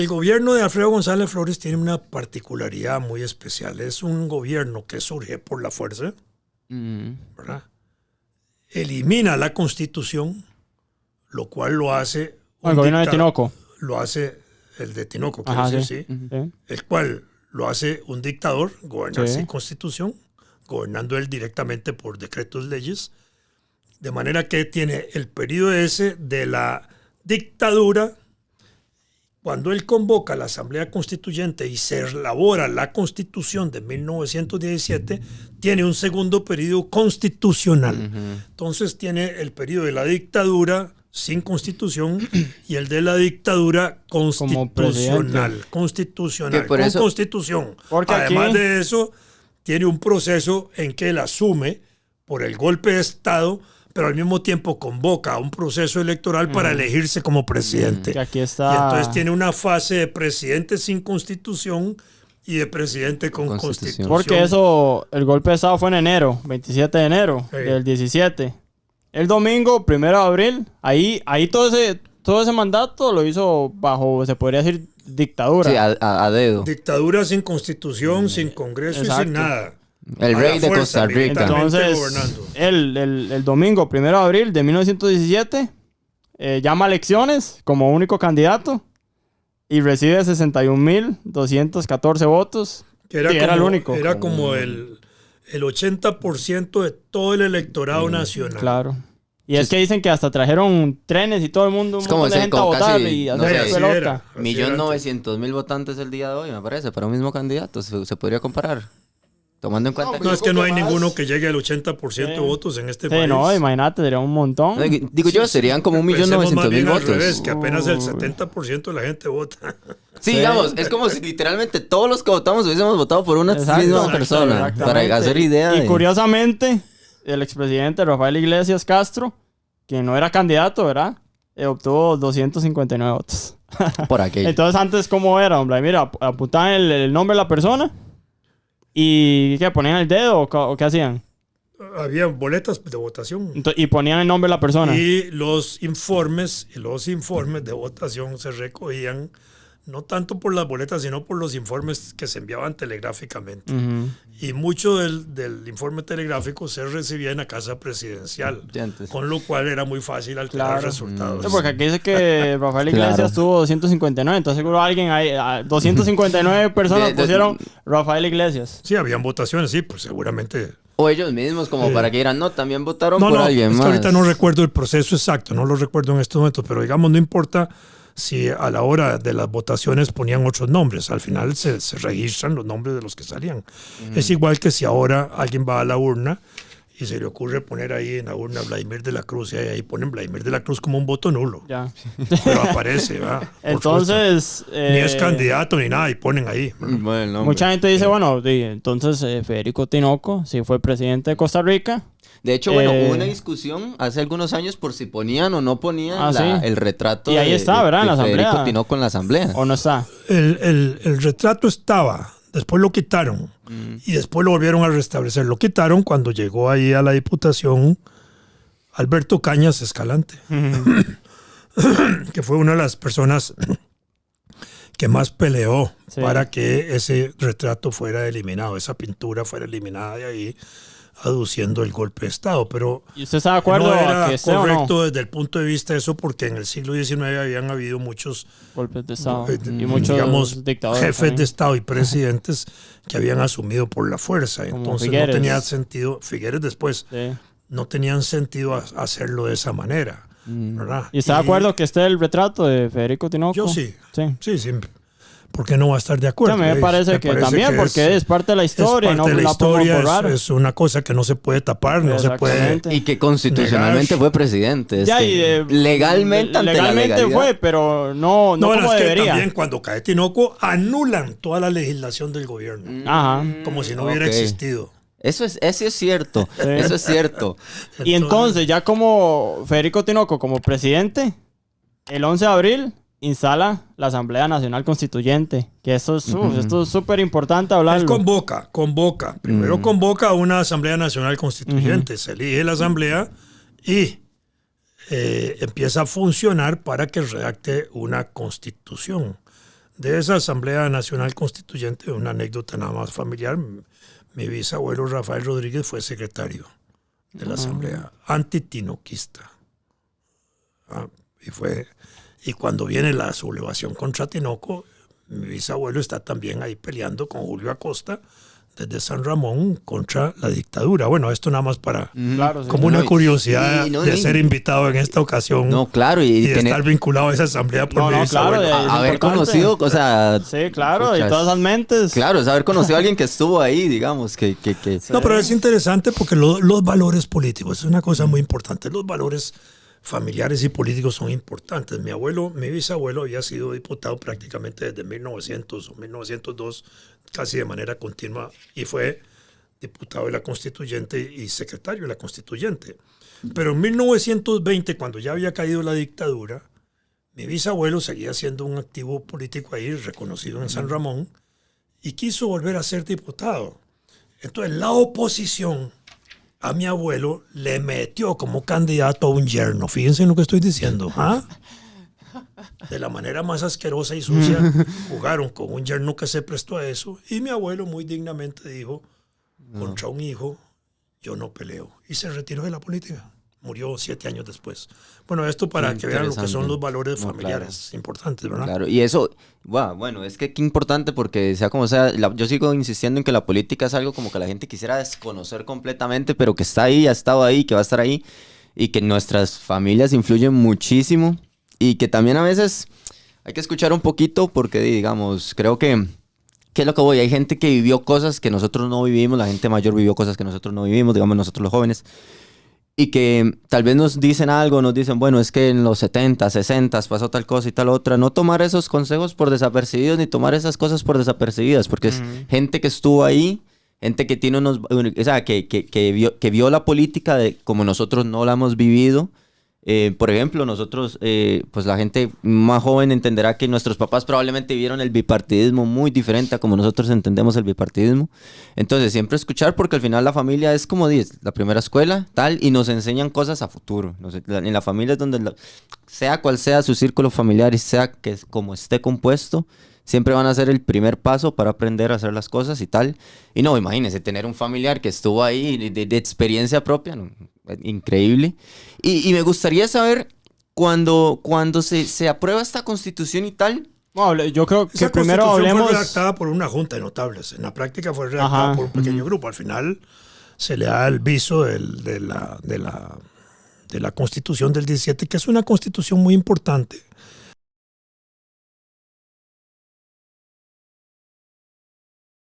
El gobierno de Alfredo González Flores tiene una particularidad muy especial. Es un gobierno que surge por la fuerza, ¿verdad? Elimina la Constitución, lo cual lo hace... El gobierno de Tinoco. Lo hace el de Tinoco, quiero Ajá, decir, sí. sí. El cual lo hace un dictador, gobernar sin Constitución, gobernando él directamente por decretos leyes, de manera que tiene el periodo ese de la dictadura. Cuando él convoca a la Asamblea Constituyente y se elabora la Constitución de 1917, tiene un segundo periodo constitucional. Entonces tiene el periodo de la dictadura sin Constitución y el de la dictadura constitucional. Constitucional, con eso, Constitución. Además de eso, tiene un proceso en que él asume por el golpe de Estado, pero al mismo tiempo convoca a un proceso electoral para elegirse como presidente. Aquí está. Y entonces tiene una fase de presidente sin Constitución y de presidente con Constitución. Porque eso, el golpe de Estado fue en enero, 27 de enero del 17. El domingo, 1 de abril, ahí todo ese mandato lo hizo bajo, se podría decir, dictadura. Sí, a dedo. Dictadura sin Constitución, sin Congreso y sin nada. El rey de Costa Rica. Entonces, el domingo, 1 de abril de 1917, llama a elecciones como único candidato y recibe 61.214 votos. Era el único. Era como el 80% de todo el electorado nacional. Claro. Y es que dicen que hasta trajeron trenes y todo el mundo, un montón de gente a votar y a hacer pelota. 1.900.000 votantes el día de hoy, me parece, para un mismo candidato. Se podría comparar. Tomando en cuenta no, es que no hay ninguno que llegue al 80% de votos en este país. No, imagínate, sería un montón. No, digo yo, serían como 1.900.000 votos. Revés, que apenas el 70% de la gente vota. Sí, digamos, es como si literalmente todos los que votamos hubiésemos votado por una misma persona. Para hacer idea. Y curiosamente, el expresidente Rafael Iglesias Castro, que no era candidato, ¿verdad? Obtuvo 259 votos. Por aquello. Entonces, antes, ¿cómo era, hombre? Mira, apuntaban el nombre de la persona. ¿Y qué? ¿Ponían el dedo o qué hacían? Había boletas de votación. Y ponían el nombre de la persona. Y los informes de votación se recogían no tanto por las boletas, sino por los informes que se enviaban telegráficamente. Y mucho del informe telegráfico se recibía en la casa presidencial, con lo cual era muy fácil alterar resultados. Porque aquí dice que Rafael Iglesias tuvo 259, entonces seguro alguien ahí, 259 personas pusieron Rafael Iglesias. Sí, habían votaciones, sí, pues seguramente... O ellos mismos, como para que dirán, no, también votaron por alguien más. Ahorita no recuerdo el proceso exacto, no lo recuerdo en estos momentos, pero digamos, no importa si a la hora de las votaciones ponían otros nombres. Al final se registran los nombres de los que salían. Es igual que si ahora alguien va a la urna y se le ocurre poner ahí en la urna Vladimir de la Cruz y ahí ponen Vladimir de la Cruz como un voto nulo. Ya. Pero aparece, ¿verdad? Entonces... ni es candidato ni nada y ponen ahí. Bueno, mucha gente dice, bueno, entonces Federico Tinoco sí fue presidente de Costa Rica. De hecho, bueno, hubo una discusión hace algunos años por si ponían o no ponían el retrato y ahí está, ¿verdad? En la asamblea. Federico Tinoco en la asamblea. ¿O no está? El retrato estaba, después lo quitaron y después lo volvieron a restablecer. Lo quitaron cuando llegó ahí a la Diputación Alberto Cañas Escalante, que fue una de las personas que más peleó para que ese retrato fuera eliminado, esa pintura fuera eliminada de ahí, aduciendo el golpe de Estado, pero ¿y usted está de acuerdo no era a que sea correcto o no? desde el punto de vista de eso, porque en el siglo XIX habían habido muchos golpes de Estado y muchos, digamos, dictadores jefes también de Estado y presidentes que habían asumido por la fuerza. Como entonces Figueres. No tenía sentido, Figueres después, no tenían sentido hacerlo de esa manera, ¿verdad? ¿Y está de acuerdo que esté el retrato de Federico Tinoco? Yo sí. ¿Por qué no va a estar de acuerdo? Me parece que también, porque es parte de la historia. Es parte de la historia, es una cosa que no se puede tapar, no se puede... Y que constitucionalmente fue presidente. Legalmente fue, pero no como debería. Que también cuando cae Tinoco, anulan toda la legislación del gobierno. Como si no hubiera existido. Eso es cierto. Eso es cierto. Y entonces, ya como Federico Tinoco, como presidente, el 11 de abril... instala la Asamblea Nacional Constituyente, que esto es súper importante hablarlo. Él convoca. Primero convoca a una Asamblea Nacional Constituyente, se elige la Asamblea y empieza a funcionar para que redacte una Constitución. De esa Asamblea Nacional Constituyente, una anécdota nada más familiar, mi bisabuelo Rafael Rodríguez fue secretario de la Asamblea antitinoquista. Y cuando viene la sublevación contra Tinoco, mi bisabuelo está también ahí peleando con Julio Acosta desde San Ramón contra la dictadura. Bueno, esto nada más para como una curiosidad de ser invitado en esta ocasión. No, claro. Y de estar vinculado a esa asamblea por mi bisabuelo. Claro, haber conocido, o sea... Sí, claro, y todas esas mentes. Claro, es haber conocido a alguien que estuvo ahí, digamos, que... No, pero es interesante porque los valores políticos es una cosa muy importante. Los valores familiares y políticos son importantes. Mi bisabuelo había sido diputado prácticamente desde 1900 o 1902, casi de manera continua, y fue diputado de la Constituyente y secretario de la Constituyente. Pero en 1920, cuando ya había caído la dictadura, mi bisabuelo seguía siendo un activo político ahí, reconocido en San Ramón, y quiso volver a ser diputado. Entonces la oposición a mi abuelo le metió como candidato a un yerno. Fíjense en lo que estoy diciendo. De la manera más asquerosa y sucia, jugaron con un yerno que se prestó a eso. Y mi abuelo muy dignamente dijo, contra un hijo, yo no peleo. Y se retiró de la política. Murió 7 años después. Bueno, esto para que vean lo que son los valores familiares importantes, ¿verdad? Claro, y eso, bueno, es que qué importante porque sea como sea, yo sigo insistiendo en que la política es algo como que la gente quisiera desconocer completamente, pero que está ahí, ha estado ahí, que va a estar ahí, y que nuestras familias influyen muchísimo, y que también a veces hay que escuchar un poquito porque, digamos, creo que ¿qué es lo que voy? Hay gente que vivió cosas que nosotros no vivimos, la gente mayor vivió cosas que nosotros no vivimos, digamos nosotros los jóvenes, y que tal vez nos dicen algo, nos dicen, bueno, es que en los 70, 60 pasó tal cosa y tal otra. No tomar esos consejos por desapercibidos ni tomar esas cosas por desapercibidas, porque es gente que estuvo ahí, gente que tiene unos, o sea, que vio la política de como nosotros no la hemos vivido. Por ejemplo, nosotros, pues la gente más joven entenderá que nuestros papás probablemente vivieron el bipartidismo muy diferente a como nosotros entendemos el bipartidismo. Entonces, siempre escuchar porque al final la familia es como dices, la primera escuela, tal, y nos enseñan cosas a futuro. En la familia es donde, sea cual sea su círculo familiar y sea que como esté compuesto, siempre van a ser el primer paso para aprender a hacer las cosas y tal. Y no, imagínense, tener un familiar que estuvo ahí de experiencia propia, no, increíble. Y me gustaría saber, cuando se aprueba esta constitución y tal... Bueno, yo creo que esa primero hablemos... fue redactada por una junta de notables. En la práctica fue redactada por un pequeño grupo. Al final se le da el viso de la constitución del 17, que es una constitución muy importante.